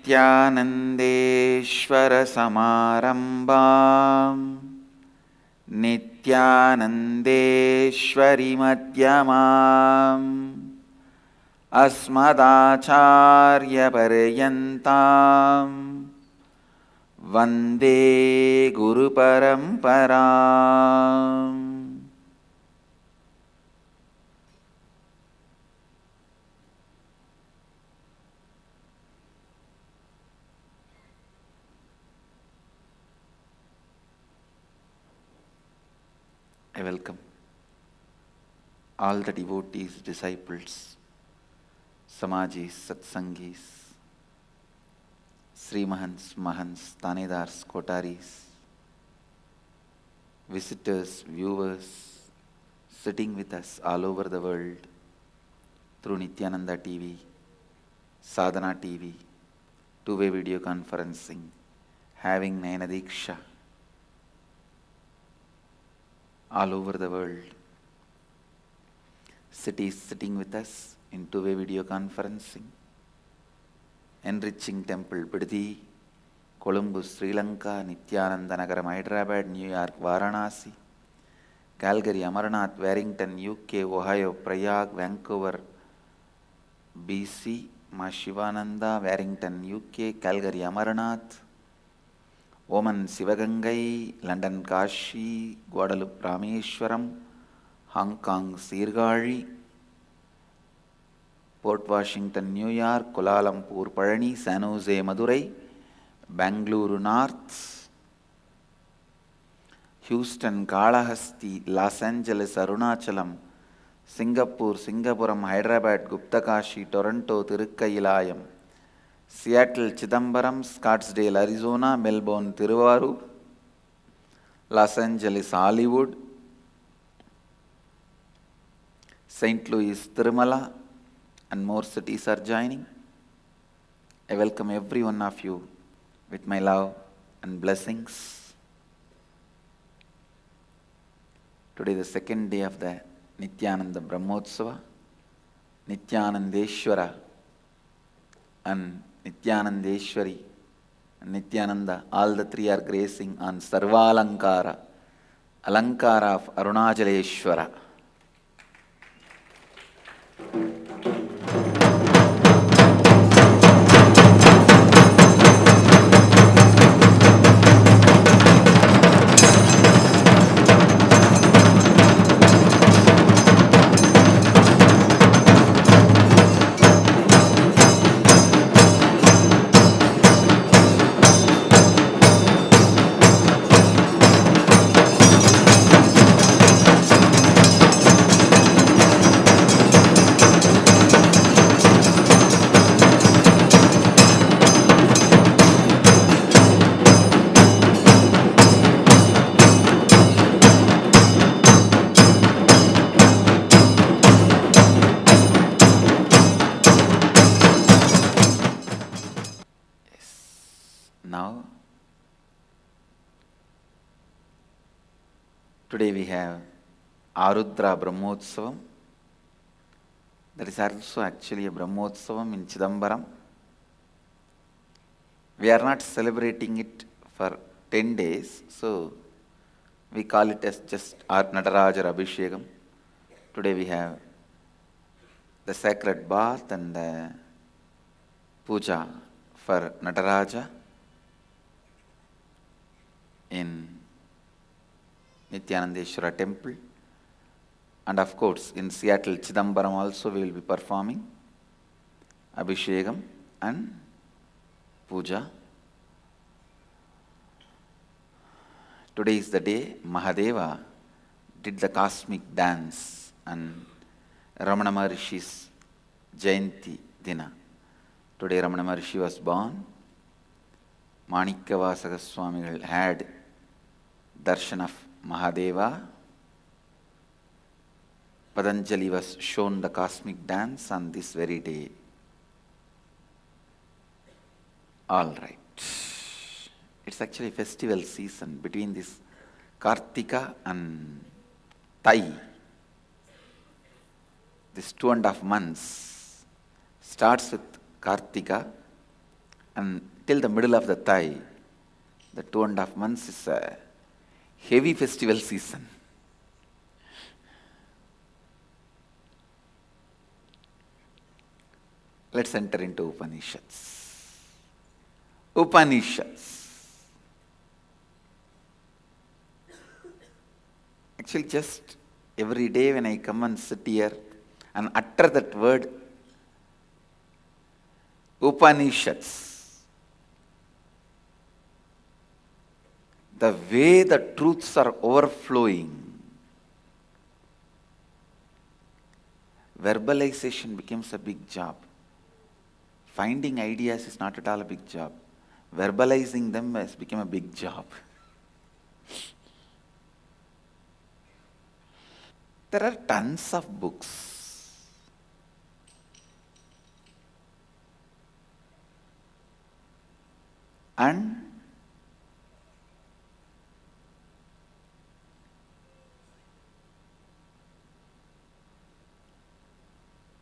नित्यानन्देश्वर समारम्भां नित्यानन्देश्वरि मध्यमाम् अस्मदाचार्यपर्यन्तां वन्दे गुरुपरम्पराम्. I welcome all the devotees, disciples, Swamijis, Satsangis, Sri Mahants, Mahants, Tanedars, Kotaris, visitors, viewers, sitting with us all over the world through Nithyananda TV, Sadhana TV, two-way video conferencing, having Nayana Diksha, all over the world. Cities sitting with us in two-way video conferencing, enriching temple Biddi, Colombo, Sri Lanka, Nithyananda Nagaram, Hyderabad, New York, Varanasi, Calgary, Amarnath, Warrington, UK, Ohio, Prayag, Vancouver, BC, Ma Shivananda, Warrington, UK, Calgary, Amarnath, Oman, Sivagangai, London, Kashi, Guadalupe, Rameshwaram, Hong Kong, Sirgari, Port Washington, New York, Kuala Lumpur, Parani, San Jose, Madurai, Bangalore North, Houston, Kalahasti, Los Angeles, Arunachalam, Singapore, Singapuram, Hyderabad, Guptakashi, Toronto, Tirukkayilayam, Seattle, Chidambaram, Scottsdale, Arizona, Melbourne, Tiruvaru, Los Angeles, Hollywood, St. Louis, Tirumala, and more cities are joining. I welcome every one of you with my love and blessings. Today, the second day of the Nithyananda Brahmotsava, Nithyanandeshwara and Nithyanandeshwari and Nithyananda, all the three are gracing on Sarvalankara, Alankara of Arunajaleshwara. Today we have Arudra Brahmotsavam. That is also actually a Brahmotsavam in Chidambaram. We are not celebrating it for 10 days, so we call it as just Nataraja Abhishekam. Today we have the sacred bath and the puja for Nataraja in Nithyanandeshwara temple, and of course in Seattle, Chidambaram also we will be performing Abhishekam and Puja. Today is the day Mahadeva did the cosmic dance and Ramana Maharishi's Jayanti Dina. Today Ramana Maharishi was born. Manikkavasaka Swamigal had darshan of Mahadeva. Patanjali was shown the cosmic dance on this very day. All right. It's actually festival season between this Kartika and Thai. This 2.5 months starts with Kartika and till the middle of the thigh, the 2.5 months is a heavy festival season. Let's enter into Upanishads. Upanishads. Actually, just every day when I come and sit here and utter that word, Upanishads, the way the truths are overflowing, verbalization becomes a big job. Finding ideas is not at all a big job. Verbalizing them has become a big job. There are tons of books. And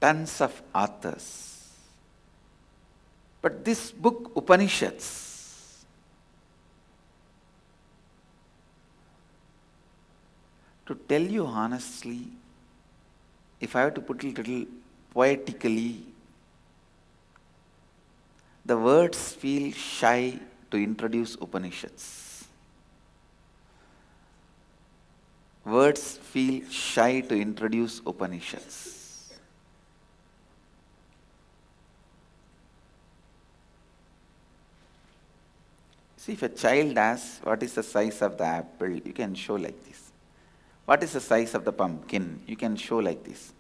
tons of authors. But this book, Upanishads, to tell you honestly, if I have to put it a little poetically, the words feel shy to introduce Upanishads. Words feel shy to introduce Upanishads. See, if a child asks, what is the size of the apple? You can show like this. What is the size of the pumpkin? You can show like this.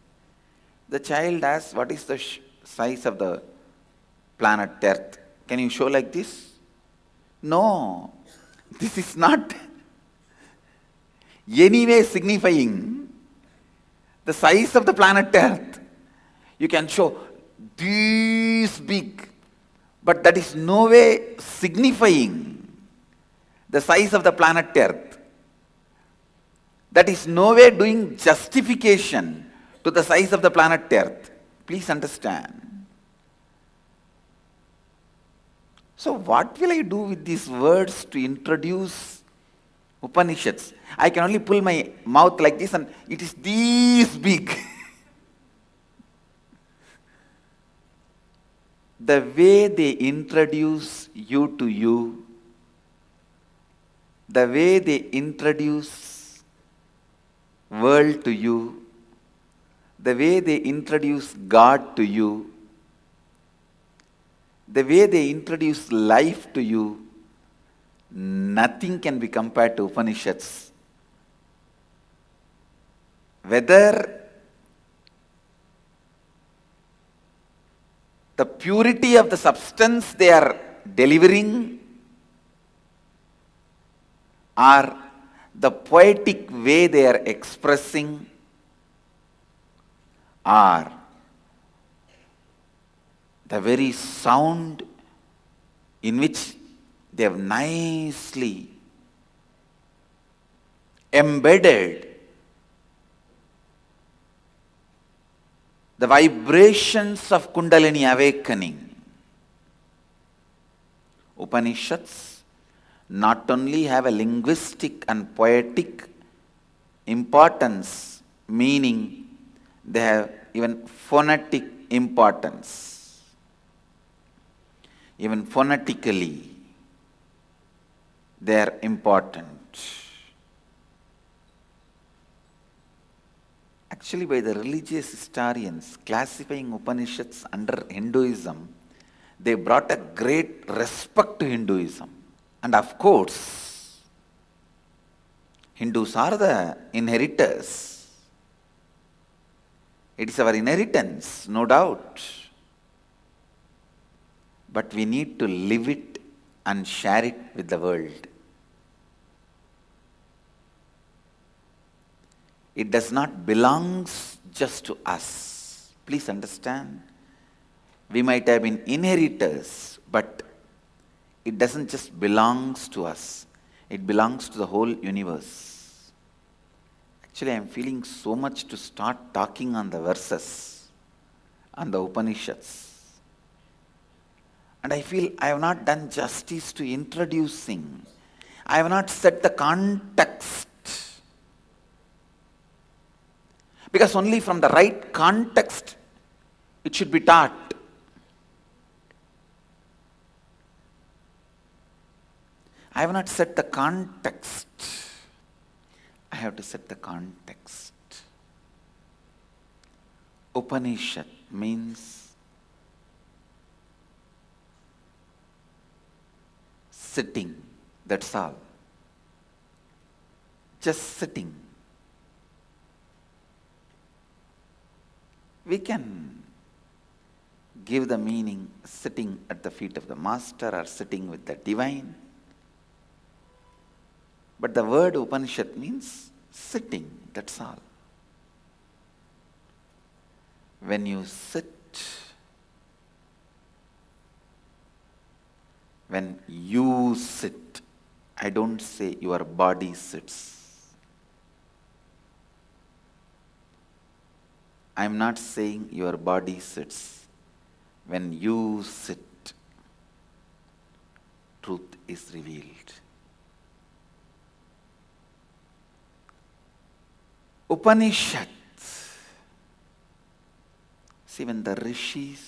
The child asks, what is the size of the planet Earth? Can you show like this? No, this is not anyway signifying the size of the planet Earth. You can show this big, but that is no way signifying the size of the planet Earth. That is no way doing justification to the size of the planet Earth. Please understand. So what will I do with these words to introduce Upanishads? I can only pull my mouth like this and it is this big. The way they introduce you to you, the way they introduce world to you, the way they introduce God to you, the way they introduce life to you, nothing can be compared to Upanishads. Whether the purity of the substance they are delivering or the poetic way they are expressing or the very sound in which they have nicely embedded the vibrations of Kundalini awakening. Upanishads not only have a linguistic and poetic importance, meaning they have even phonetic importance. Even phonetically, they are important. Actually, by the religious historians classifying Upanishads under Hinduism, they brought a great respect to Hinduism. And of course, Hindus are the inheritors. It is our inheritance, no doubt. But we need to live it and share it with the world. It does not belong just to us. Please understand. We might have been inheritors, but it doesn't just belong to us. It belongs to the whole universe. Actually, I am feeling so much to start talking on the verses, on the Upanishads. And I feel I have not done justice to introducing. I have not set the context. Because only from the right context it should be taught. I have not set the context. I have to set the context. Upanishad means sitting, that's all. Just sitting. We can give the meaning sitting at the feet of the master or sitting with the divine. But the word Upanishad means sitting, that's all. When you sit, when you sit, I don't say your body sits. I am not saying your body sits. When you sit, truth is revealed. Upanishads. See, when the Rishis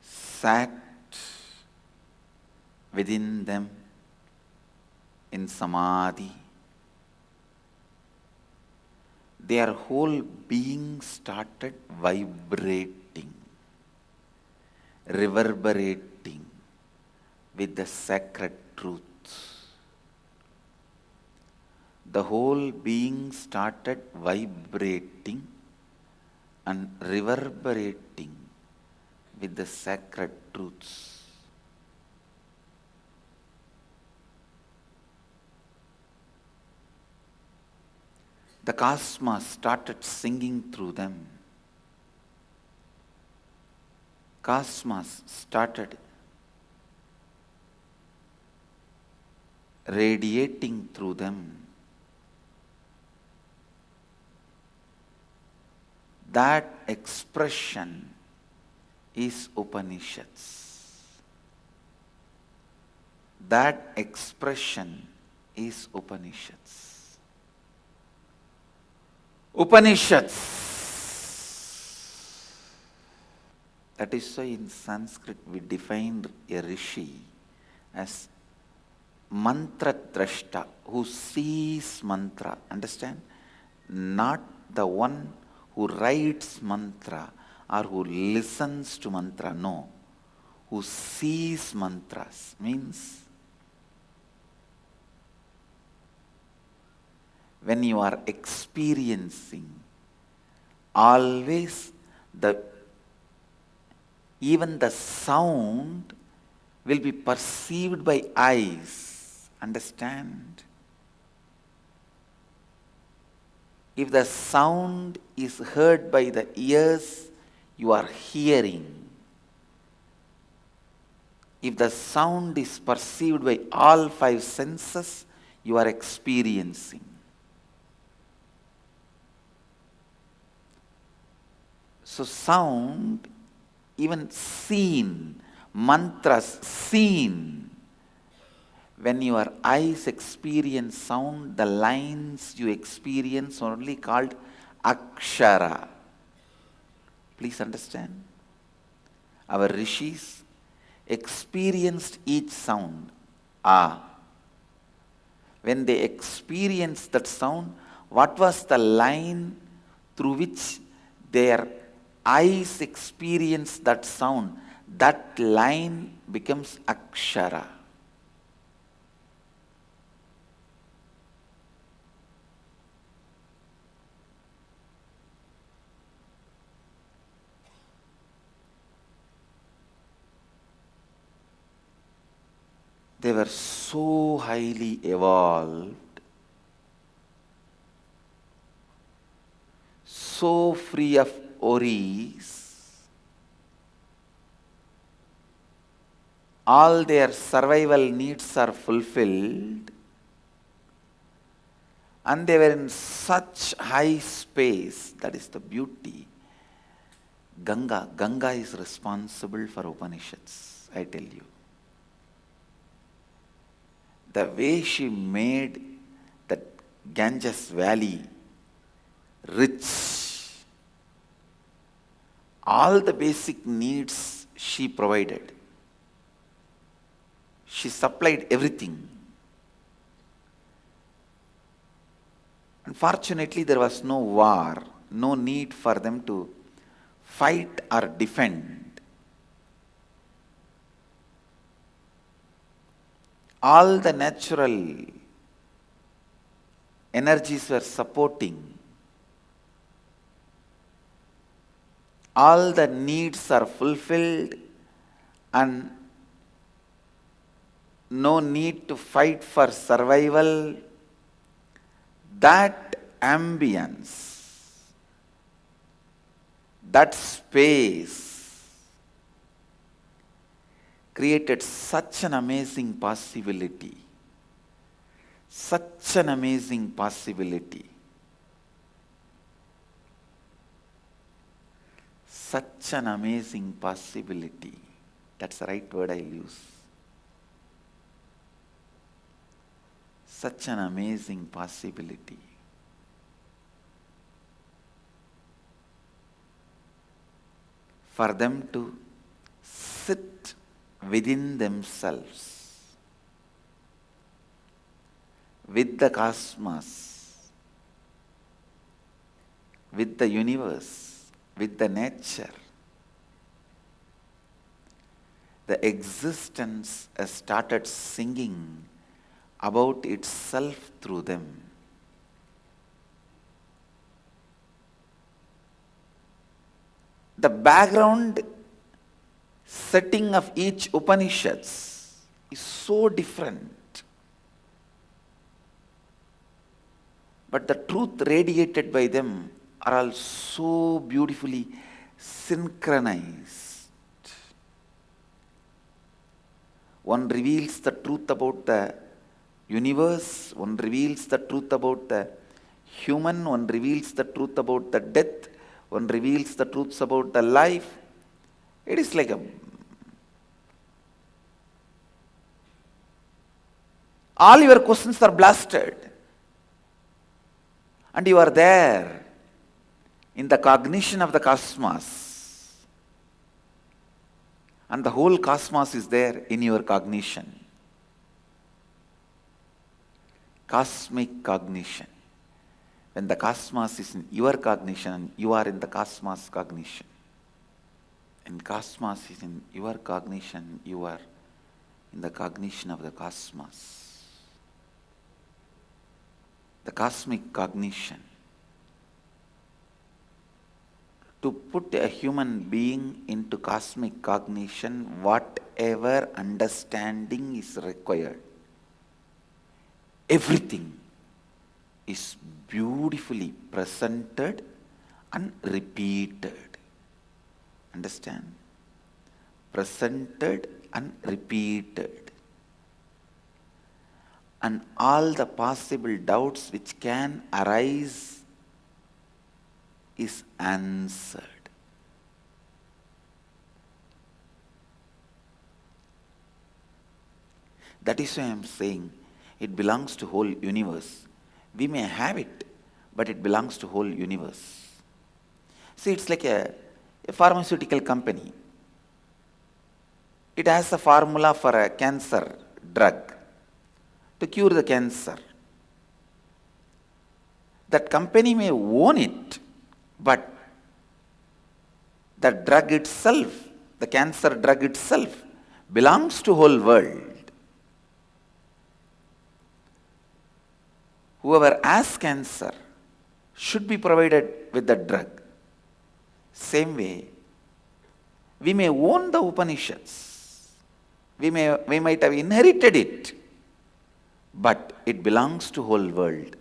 sat within them in samadhi, their whole being started vibrating, reverberating with the sacred truth. The whole being started vibrating and reverberating with the sacred truths. The cosmos started singing through them. Cosmos started radiating through them. That expression is Upanishads. That expression is Upanishads. Upanishads. That is why in Sanskrit we defined a Rishi as mantra drashta, who sees mantra. Understand? Not the one who writes mantra or who listens to mantra, no. Who sees mantras means when you are experiencing, always even the sound will be perceived by eyes. Understand? If the sound is heard by the ears, you are hearing. If the sound is perceived by all five senses, you are experiencing. So sound, even seen, mantras seen. When your eyes experience sound, the lines you experience are only called akshara. Please understand. Our Rishis experienced each sound. When they experienced that sound, what was the line through which their eyes experienced that sound? That line becomes akshara. They were so highly evolved, so free of worries. All their survival needs are fulfilled, and they were in such high space. That is the beauty. Ganga is responsible for Upanishads, I tell you. The way she made that Ganges valley rich, all the basic needs she provided. She supplied everything. Unfortunately, there was no war, no need for them to fight or defend. All the natural energies were supporting. All the needs are fulfilled and no need to fight for survival. That ambience, that space created such an amazing possibility. Such an amazing possibility. Such an amazing possibility. That's the right word I'll use. Such an amazing possibility. For them to sit within themselves, with the cosmos, with the universe, with the nature. The existence has started singing about itself through them. The background setting of each Upanishads is so different. But the truth radiated by them are all so beautifully synchronized. One reveals the truth about the universe, one reveals the truth about the human, one reveals the truth about the death, one reveals the truths about the life. It is like all your questions are blasted. And you are there in the cognition of the cosmos. And the whole cosmos is there in your cognition. Cosmic cognition. When the cosmos is in your cognition, you are in the cosmos cognition. And cosmos is in your cognition, you are in the cognition of the cosmos. The cosmic cognition. To put a human being into cosmic cognition, whatever understanding is required, everything is beautifully presented and repeated. Understand? Presented and repeated. And all the possible doubts which can arise is answered. That is why I am saying it belongs to whole universe. We may have it, but it belongs to whole universe. See, it's like a pharmaceutical company. It has a formula for a cancer drug to cure the cancer. That company may own it, but the drug itself, the cancer drug itself, belongs to whole world. Whoever has cancer should be provided with the drug. Same way, we may own the Upanishads. We might have inherited it, but it belongs to whole world.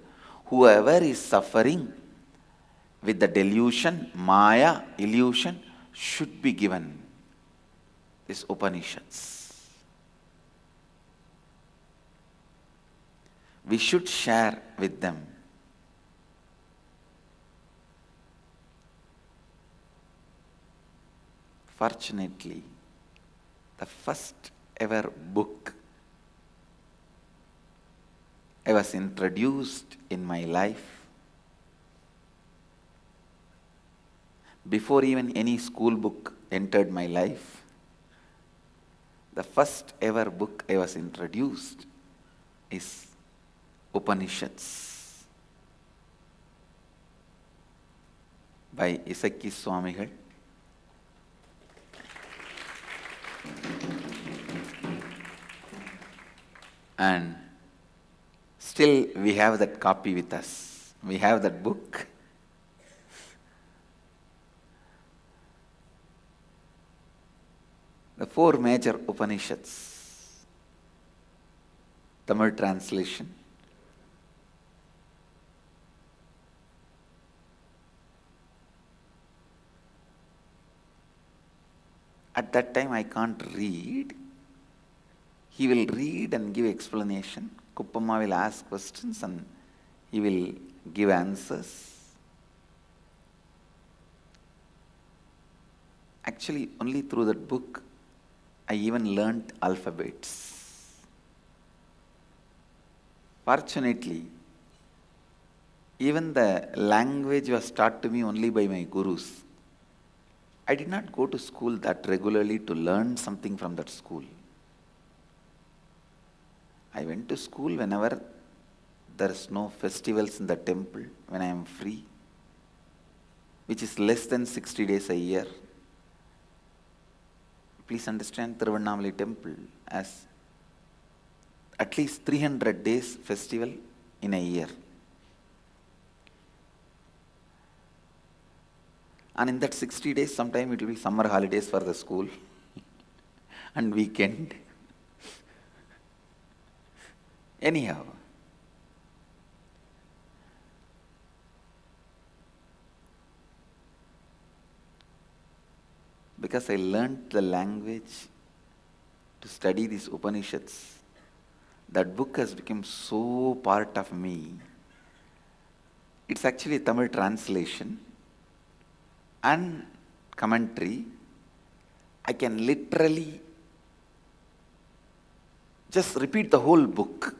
Whoever is suffering with the delusion, Maya, illusion, should be given these Upanishads. We should share with them. Fortunately, the first ever book I was introduced in my life, before even any school book entered my life, the first ever book I was introduced is Upanishads by Swamiji. And still we have that copy with us. We have that book. The four major Upanishads, Tamil translation. At that time I can't read. He will read and give explanation. Kuppamma will ask questions and he will give answers. Actually, only through that book I even learnt alphabets. Fortunately, even the language was taught to me only by my gurus. I did not go to school that regularly to learn something from that school. I went to school whenever there is no festivals in the temple, when I am free, which is less than 60 days a year. Please understand, Thiruvannamalai temple as at least 300 days festival in a year. And in that 60 days, sometime it will be summer holidays for the school and weekend. Anyhow, because I learnt the language to study these Upanishads, that book has become so part of me. It's actually a Tamil translation and commentary. I can literally just repeat the whole book.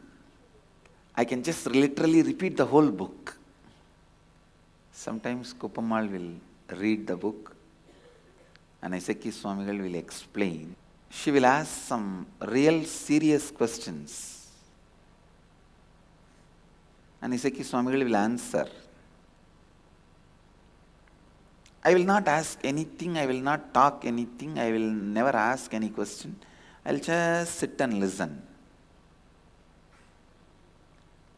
I can just literally repeat the whole book. Sometimes Kuppammal will read the book and Swamiji will explain. She will ask some real serious questions and Swamiji will answer. I will not ask anything, I will not talk anything, I will never ask any question. I will just sit and listen.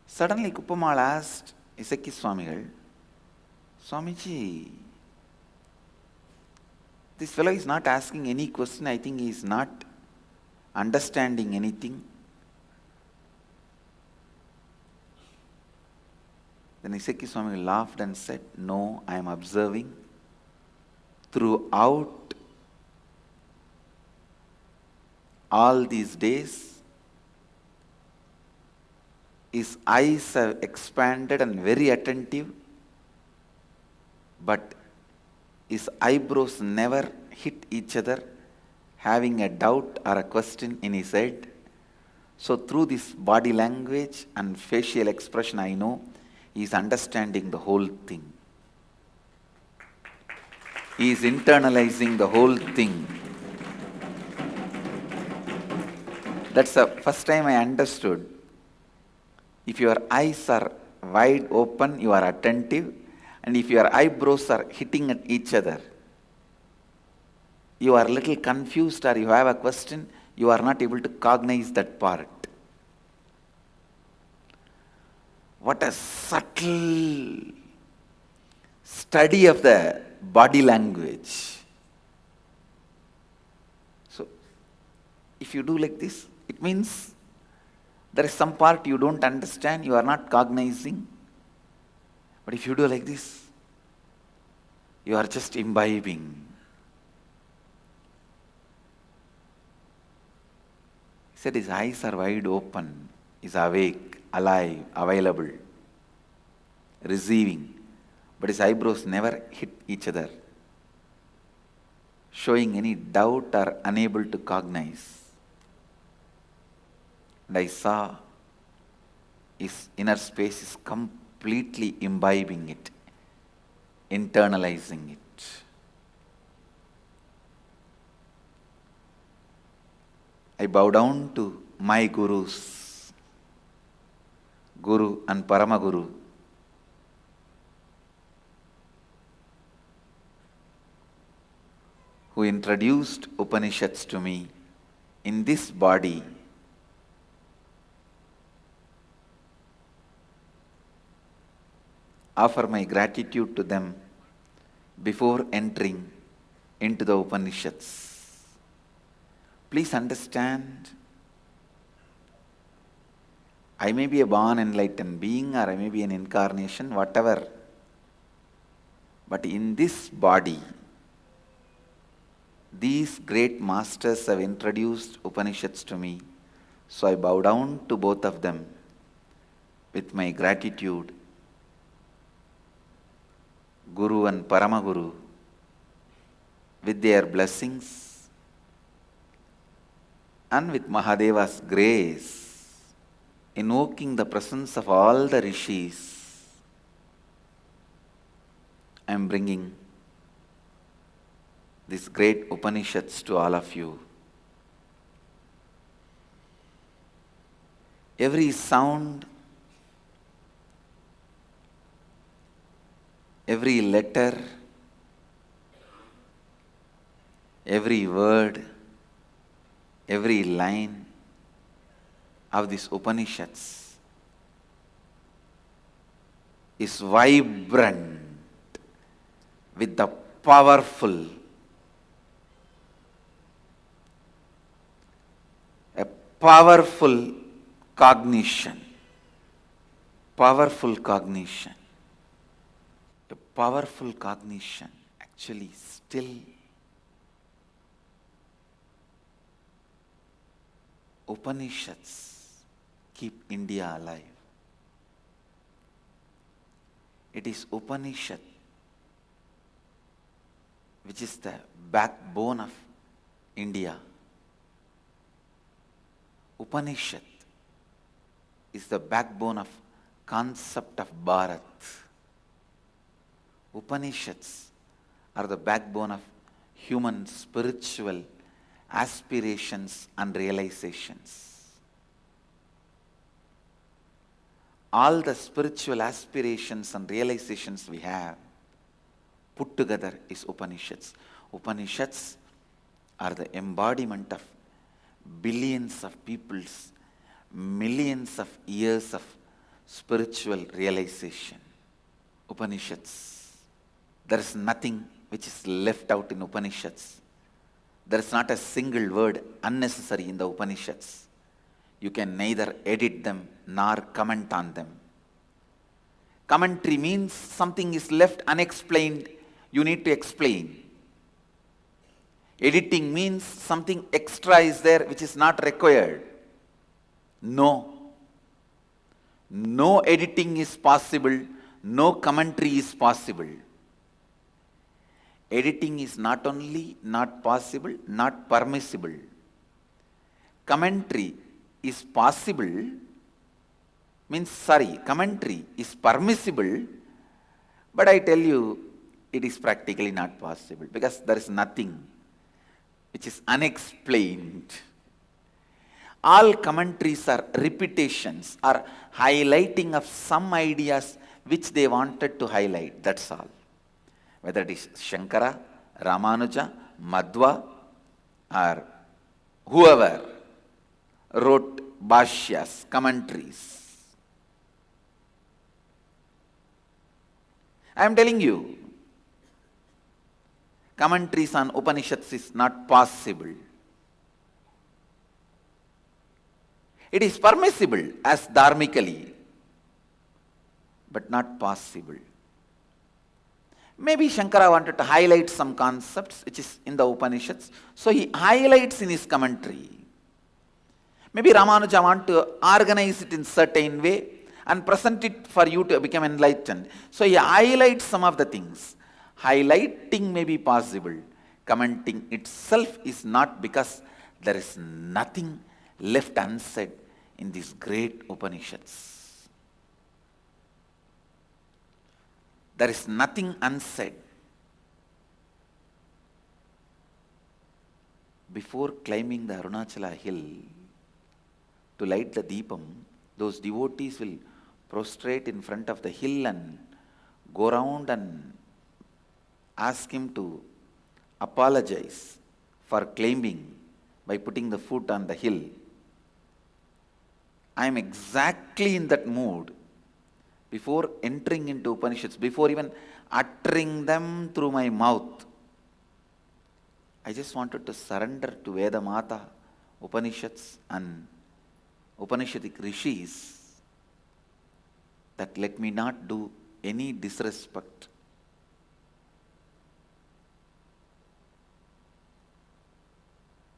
Suddenly Kuppammal asked Swamiji, Swamiji, this fellow is not asking any question, I think he is not understanding anything. Then Swamiji laughed and said, no, I am observing. Throughout all these days, his eyes have expanded and very attentive, but his eyebrows never hit each other, having a doubt or a question in his head. So through this body language and facial expression, I know he is understanding the whole thing. He is internalizing the whole thing. That's the first time I understood. If your eyes are wide open, you are attentive, and if your eyebrows are hitting at each other, you are a little confused or you have a question, you are not able to cognize that part. What a subtle study of the body language. So, if you do like this, it means there is some part you don't understand, you are not cognizing. But if you do like this, you are just imbibing. He said his eyes are wide open, is awake, alive, available, receiving. But his eyebrows never hit each other. showing any doubt or unable to cognize. And I saw his inner space is completely imbibing it, internalizing it. I bow down to my gurus, Guru and Paramaguru, who introduced Upanishads to me in this body. Offer my gratitude to them before entering into the Upanishads. Please understand, I may be a born enlightened being, or I may be an incarnation, whatever. But in this body, these great masters have introduced Upanishads to me. So I bow down to both of them with my gratitude. Guru and Paramaguru, with their blessings and with Mahadeva's grace, invoking the presence of all the Rishis, I am bringing these great Upanishads to all of you. Every sound, every letter, every word, every line of these Upanishads is vibrant with the powerful, a powerful cognition, powerful cognition. A powerful cognition actually still Upanishads keep India alive. It is Upanishad which is the backbone of India. Upanishad is the backbone of concept of Bharat. Upanishads are the backbone of human spiritual aspirations and realizations. All the spiritual aspirations and realizations we have put together is Upanishads. Upanishads are the embodiment of billions of people's millions of years of spiritual realization. Upanishads. There is nothing which is left out in Upanishads. There is not a single word unnecessary in the Upanishads. You can neither edit them nor comment on them. Commentary means something is left unexplained, you need to explain. Editing means something extra is there which is not required. No. No editing is possible, no commentary is possible. Editing is not only not possible, not permissible. Commentary is possible, commentary is permissible, but I tell you, it is practically not possible because there is nothing which is unexplained. All commentaries are repetitions, are highlighting of some ideas which they wanted to highlight, that's all. Whether it is Shankara, Ramanuja, Madhva, or whoever wrote bhashyas, commentaries. I am telling you, commentaries on Upanishads is not possible. It is permissible as dharmically, but not possible. Maybe Shankara wanted to highlight some concepts which is in the Upanishads, so he highlights in his commentary. Maybe Ramanuja want to organize it in certain way and present it for you to become enlightened. So he highlights some of the things. Highlighting may be possible. commenting itself is not because there is nothing left unsaid in these great Upanishads. There is nothing unsaid. Before climbing the Arunachala hill to light the Deepam, those devotees will prostrate in front of the hill and go around and ask him to apologize for climbing by putting the foot on the hill. I am exactly in that mood before entering into Upanishads, before even uttering them through my mouth. I just wanted to surrender to Veda Mata, Upanishads and Upanishadic Rishis, that let me not do any disrespect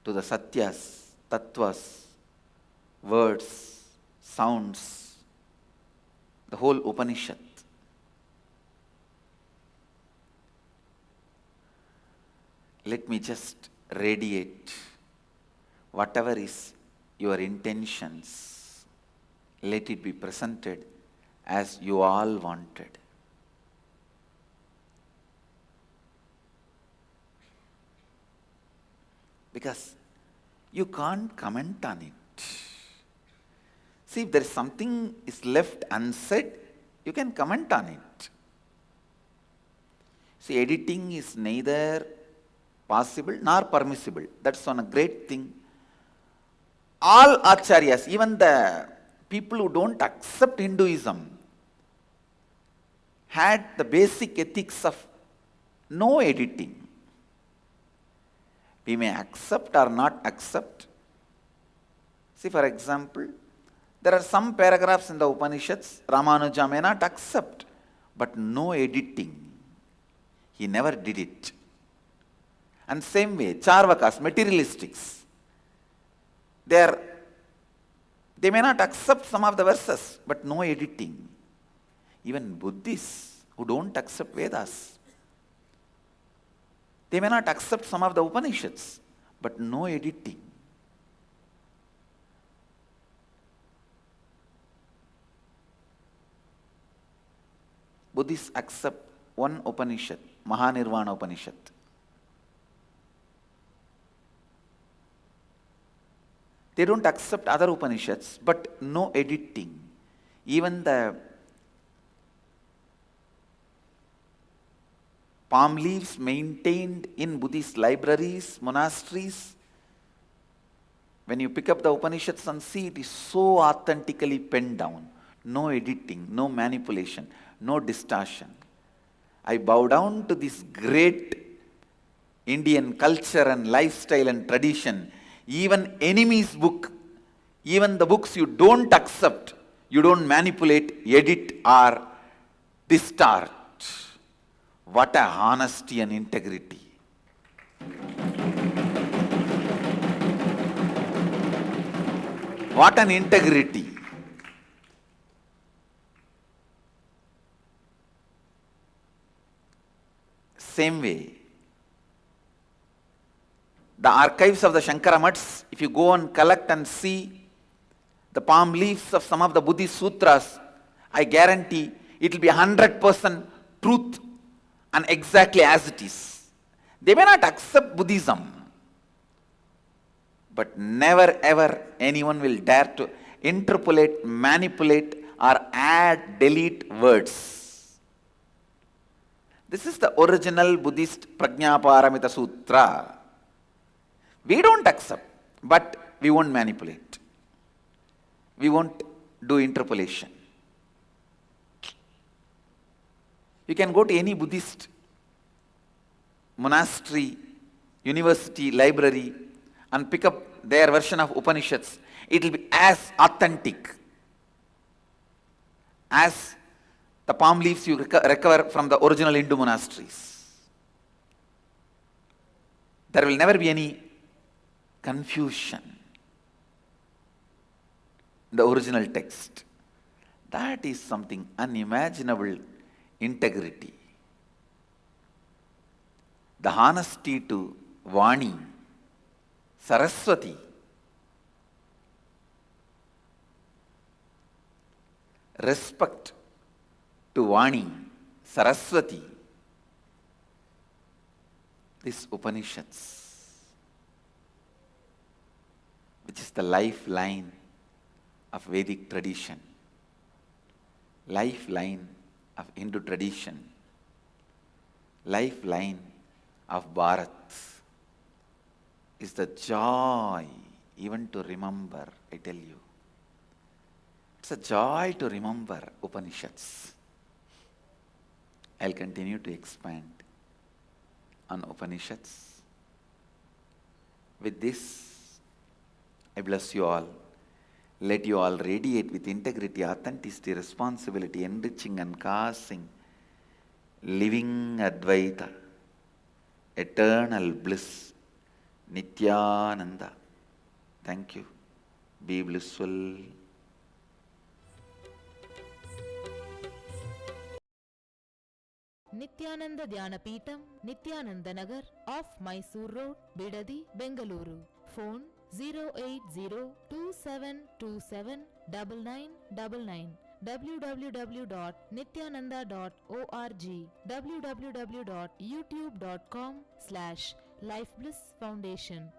to the Satyas, Tattvas, words, sounds, the whole Upanishad. Let me just radiate whatever is your intentions. Let it be presented as you all wanted. Because you can't comment on it. See, if there is something is left unsaid, you can comment on it. See, editing is neither possible nor permissible. That's one a great thing. All acharyas, even the people who don't accept Hinduism, had the basic ethics of no editing. We may accept or not accept. See, for example, there are some paragraphs in the Upanishads Ramanuja may not accept, but no editing. He never did it. And same way, Charvakas, materialistics, they may not accept some of the verses, but no editing. Even Buddhists who don't accept Vedas, they may not accept some of the Upanishads, but no editing. Buddhists accept one Upanishad, Mahanirvana Upanishad. They don't accept other Upanishads, but no editing. Even the palm leaves maintained in Buddhist libraries, monasteries, when you pick up the Upanishads and see, it is so authentically penned down. No editing, no manipulation, no distortion. I bow down to this great Indian culture and lifestyle and tradition. Even enemy's book, even the books you don't accept, you don't manipulate, edit or distort. What a honesty and integrity. What an integrity. Same way, the archives of the Shankara Mats, if you go and collect and see the palm leaves of some of the Buddhist sutras, I guarantee it will be 100% truth and exactly as it is. They may not accept Buddhism, but never ever anyone will dare to interpolate, manipulate or add, delete words. This is the original Buddhist Prajnaparamita Sutra. We don't accept, but we won't manipulate. We won't do interpolation. You can go to any Buddhist monastery, university, library and pick up their version of Upanishads. It will be as authentic as the palm leaves you recover from the original Hindu monasteries. There will never be any confusion in the original text. That is something unimaginable integrity. The honesty to Vani, Saraswati. Respect to Vani, Saraswati. This Upanishads, which is the lifeline of Vedic tradition, lifeline of Hindu tradition, lifeline of Bharat, is the joy even to remember, I tell you. It's a joy to remember Upanishads. I'll continue to expand on Upanishads. With this, I bless you all. Let you all radiate with integrity, authenticity, responsibility, enriching and causing living Advaita, eternal bliss, Nithyananda. Thank you. Be blissful. Nithyananda Dhyanapitham, Nithyananda Nagar, off Mysore Road, Bidadi, Bengaluru. Phone 08027279999. www.nithyananda.org. www.youtube.com/Life Bliss Foundation.